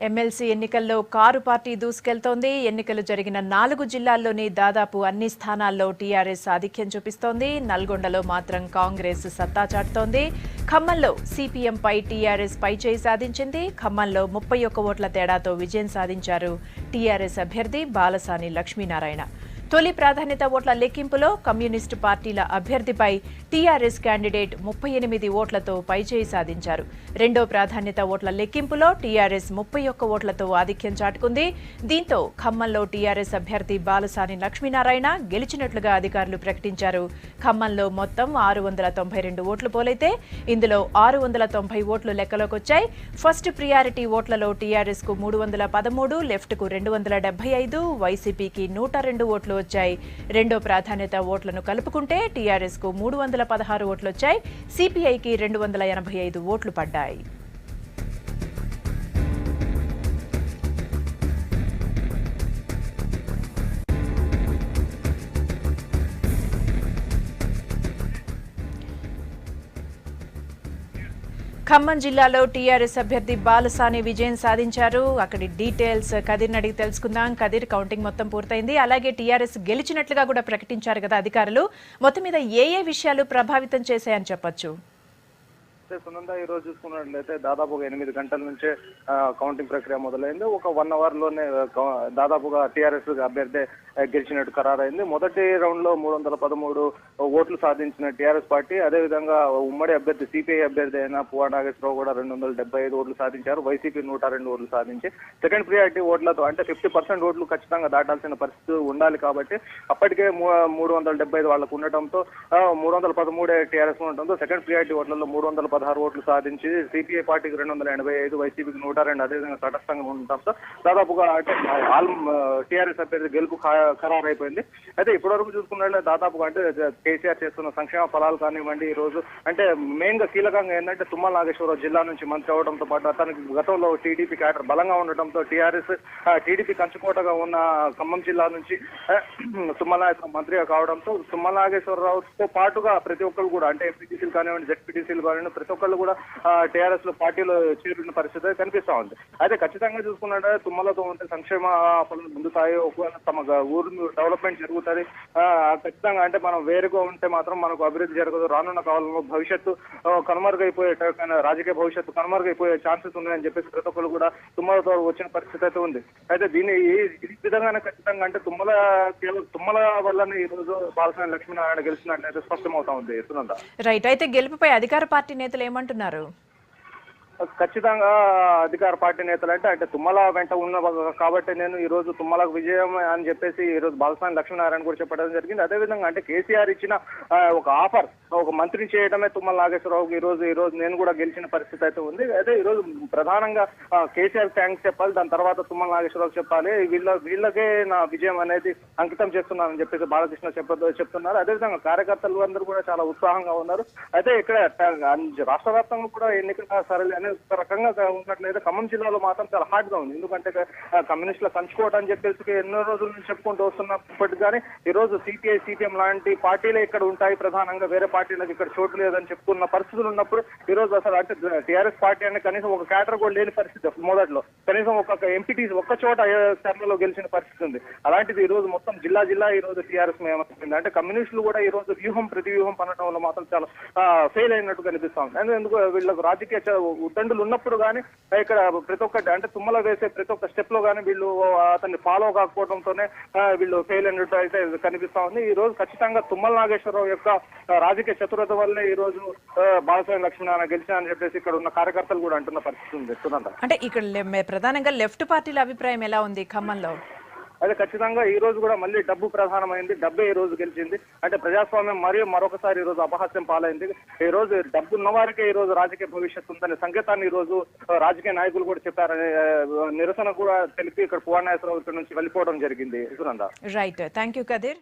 MLC ఎన్నికల్లో car party దూసుకెళ్తోంది. ఎన్నికలు జరిగిన 4 జిల్లాల్లోని దాదాపు అన్ని స్థానాల్లో టీఆర్ఎస్ ఆధిక్యం చూపిస్తోంది. నల్గొండలో మాత్రం కాంగ్రెస్ సత్తా చాటుతోంది. ఖమ్మంలో సిపిఎంపై టీఆర్ఎస్ పైచేయి సాధించింది. ఖమ్మంలో 31 ఓట్ల తేడాతో విజయం సాధించారు టీఆర్ఎస్ అభ్యర్థి బాలసాని లక్ష్మీనారాయణ. తొలి ప్రాధాన్యత ఓట్ల లెక్కింపులో కమ్యూనిస్టు పార్టీల అభ్యర్థిపై టీఆర్ఎస్ క్యాండిడేట్ 38 ఓట్లతో పైచేయి సాధించారు. రెండో ప్రాధాన్యత ఓట్ల లెక్కింపులో టీఆర్ఎస్ 31 ఓట్లతో ఆధిక్యం చాటుకుంది. దీంతో ఖమ్మంలో టీఆర్ఎస్ అభ్యర్థి బాలసాని లక్ష్మీనారాయణ గెలిచినట్లుగా అధికారులు ప్రకటించారు. ఖమ్మంలో మొత్తం 692 ఓట్లు పోలైతే ఇందులో 690 ఓట్లు లెక్కలోకొచ్చాయి. ఫస్ట్ ప్రియారిటీ ఓట్లలో టీఆర్ఎస్ కు 313, లెఫ్ట్ కు 275, వైసీపీకి 102 ఓట్లు వచ్చాయి. రెండో ప్రాధాన్యత ఓట్లను కలుపుకుంటే టీఆర్ఎస్ కు 316 ఓట్లు వచ్చాయి. సిపిఐకి 285 ఓట్లు పడ్డాయి. ఖమ్మం జిల్లాలో టీఆర్ఎస్ అభ్యర్థి బాలసాని విజయం సాధించారు. అక్కడి డీటెయిల్స్ కదిర్ని అడిగి తెలుసుకుందాం. కదిర్, కౌంటింగ్ మొత్తం పూర్తయింది. అలాగే టీఆర్ఎస్ గెలిచినట్లుగా కూడా ప్రకటించారు కదా అధికారులు. మొత్తం మీద ఏ విషయాలు ప్రభావితం చేశాయని చెప్పొచ్చు? సునంద ఈ రోజు చూసుకున్నట్లయితే దాదాపుగా 8 గంటల నుంచే కౌంటింగ్ ప్రక్రియ మొదలైంది. ఒక 1 అవర్ లోనే దాదాపుగా టీఆర్ఎస్ అభ్యర్థి గెలిచినట్టు ఖరారైంది. మొదటి రౌండ్ లో 313 ఓట్లు సాధించిన టీఆర్ఎస్ పార్టీ, అదేవిధంగా ఉమ్మడి అభ్యర్థి సిపిఐ అభ్యర్థి అయిన పువ్వా నాగేశ్వరరావు కూడా 275 ఓట్లు సాధించారు. వైసీపీ 102 ఓట్లు సాధించి సెకండ్ ప్రియారిటీ ఓట్లతో అంటే 50% ఓట్లు ఖచ్చితంగా దాటాల్సిన పరిస్థితి ఉండాలి. కాబట్టి అప్పటికే 375 వాళ్ళకు ఉండటంతో 313 టీఆర్ఎస్ ఉండటంతో సెకండ్ ప్రియారిటీ ఓట్లలో 316 ఓట్లు సాధించి సిపిఐ పార్టీకి 285, వైసీపీకి 102, అదేవిధంగా తటస్థంగా ఉండటంతో దాదాపుగా అంటే టీఆర్ఎస్ అభ్యర్థి గెలుపు ఖరారైపోయింది. అయితే ఇప్పటివరకు చూసుకున్నట్లయితే దాదాపుగా అంటే కేసీఆర్ చేస్తున్న సంక్షేమ ఫలాలు కానివ్వండి, ఈ రోజు అంటే మెయిన్ గా కీలకంగా ఏంటంటే తుమ్మల నాగేశ్వరరావు జిల్లా నుంచి మంత్రి అవడంతో పాటు అతనికి గతంలో టీడీపీ క్యాడర్ బలంగా ఉండటంతో టీడీపీ కంచుకోటగా ఉన్న ఖమ్మం జిల్లా నుంచి తుమ్మల నాగేశ్వరరావు మంత్రిగా కావడంతో తుమ్మల నాగేశ్వరరావుతో పాటుగా ప్రతి ఒక్కరు కూడా అంటే ఎంపీటీసీలు కానివ్వండి, జెడ్పీటీసీలు కానివ్వండి, ప్రతి ఒక్కళ్ళు కూడా టీఆర్ఎస్ లో పార్టీలో చేరున్న పరిస్థితి కనిపిస్తా ఉంది. అయితే ఖచ్చితంగా చూసుకున్నట్టే తుమ్మలతో ఉంటే సంక్షేమ ఫలాలు ముందుతాయి. ఒకవేళ తమ ఊరు డెవలప్మెంట్ జరుగుతుంది. ఖచ్చితంగా అంటే మనం వేరుగా ఉంటే మాత్రం మనకు అభివృద్ధి జరగదు. రానున్న కాలంలో భవిష్యత్తు కనుమరుగైపోయే రాజకీయ భవిష్యత్తు కనుమరుగైపోయే ఛాన్సెస్ ఉన్నాయని చెప్పేసి ప్రతి ఒక్కరు కూడా తుమ్మలతో వచ్చిన పరిస్థితి అయితే ఉంది. అయితే దీన్ని ఈ విధంగానే ఖచ్చితంగా అంటే తుమ్మల వల్లనే ఈ రోజు బాలసాని లక్ష్మీనారాయణ గెలిచినట్లయితే స్పష్టమవుతా ఉంది. ఎత్తునందా రైట్. అయితే గెలుపుపై అధికార పార్టీ నేతలు ఏమంటున్నారు? ఖచ్చితంగా అధికార పార్టీ నేతలు అంటే తుమ్మల వెంట ఉన్న కాబట్టి నేను ఈ రోజు తుమ్మలకు విజయం అని చెప్పేసి ఈ రోజు బాలసాని లక్ష్మీనారాయణ కూడా చెప్పడం జరిగింది. అదేవిధంగా అంటే కేసీఆర్ ఇచ్చిన ఒక ఆఫర్, ఒక మంత్రిని చేయడమే తుమ్మల నాగేశ్వరరావుకి ఈ రోజు నేను కూడా గెలిచిన పరిస్థితి అయితే ఉంది. అయితే ఈ రోజు ప్రధానంగా కేసీఆర్ థ్యాంక్స్ చెప్పాలి, దాని తర్వాత తుమ్మల నాగేశ్వరరావు చెప్పాలి. వీళ్ళకే నా విజయం అనేది అంకితం చేస్తున్నానని చెప్పేసి బాలకృష్ణ చెప్తున్నారు. అదేవిధంగా కార్యకర్తలు అందరూ కూడా చాలా ఉత్సాహంగా ఉన్నారు. అయితే ఇక్కడ రాష్ట్ర వ్యాప్తంగా కూడా ఎన్నికల సరళి అనేది ఒక రకంగా ఉన్నట్లయితే ఖమ్మం జిల్లాలో మాత్రం చాలా హార్డ్ గా ఉంది. ఎందుకంటే కమ్యూనిస్టుల కంచుకోవటం అని చెప్పేసి ఎన్నో రోజుల నుంచి చెప్పుకుంటూ వస్తున్నప్పటికీ కానీ ఈ రోజు సిపిఐ, సిపిఎం లాంటి పార్టీలే ఇక్కడ ఉంటాయి, ప్రధానంగా వేరే పార్టీలకు ఇక్కడ చోటు లేదని చెప్పుకున్న పరిస్థితులు ఉన్నప్పుడు ఈ రోజు అసలు అంటే టీఆర్ఎస్ పార్టీ అంటే కనీసం ఒక క్యాడర్ కూడా లేని పరిస్థితి. మొదట్లో కనీసం ఒక ఎంపీటీసీ ఒక్క చోట టర్మ్లో గెలిచిన పరిస్థితి ఉంది. అలాంటిది ఈ రోజు మొత్తం జిల్లా ఈ రోజు టీఆర్ఎస్ ఏమైంది అంటే కమ్యూనిస్టులు కూడా ఈ రోజు ప్రతి వ్యూహం పనటంలో మాత్రం చాలా ఫెయిల్ అయినట్టు కనిపిస్తా ఉంది. ఎందుకు వీళ్ళకు రాజకీయ ఉద్దండులు ఉన్నప్పుడు కానీ ఇక్కడ ప్రతి ఒక్కటి అంటే తుమ్మల వేసే ప్రతి ఒక్క స్టెప్ లో కానీ వీళ్ళు అతన్ని ఫాలో కాకపోవడంతోనే వీళ్ళు ఫెయిల్ అయినట్టు అయితే కనిపిస్తా ఉంది. ఈ రోజు ఖచ్చితంగా తుమ్మల నాగేశ్వరరావు యొక్క రాజకీయ చతురత వల్లే ఈ రోజు బాలసాని లక్ష్మీనారాయణ గెలిచారని చెప్పేసి ఇక్కడ ఉన్న కార్యకర్తలు కూడా అంటున్న పరిస్థితి ఉంది. అంటే ఇక్కడ ప్రధానంగా లెఫ్ట్ పార్టీల అభిప్రాయం ఎలా ఉంది ఖమ్మంలో? అదే ఖచ్చితంగా ఈ రోజు కూడా మళ్ళీ డబ్బు ప్రధానమైంది. డబ్బే ఈ రోజు గెలిచింది. అంటే ప్రజాస్వామ్యం మరియు మరొకసారి ఈ రోజు అపహాస్యం పాలైంది. ఈ రోజు డబ్బు ఉన్న వారికే ఈ రోజు రాజకీయ భవిష్యత్తు ఉందనే సంకేతాన్ని ఈ రోజు రాజకీయ నాయకులు కూడా చెప్పారని నిరసన కూడా తెలిపి ఇక్కడ పువ్వా నాగేశ్వరరావు నుంచి వెళ్ళిపోవడం జరిగింది. రైట్. Thank you Kadir.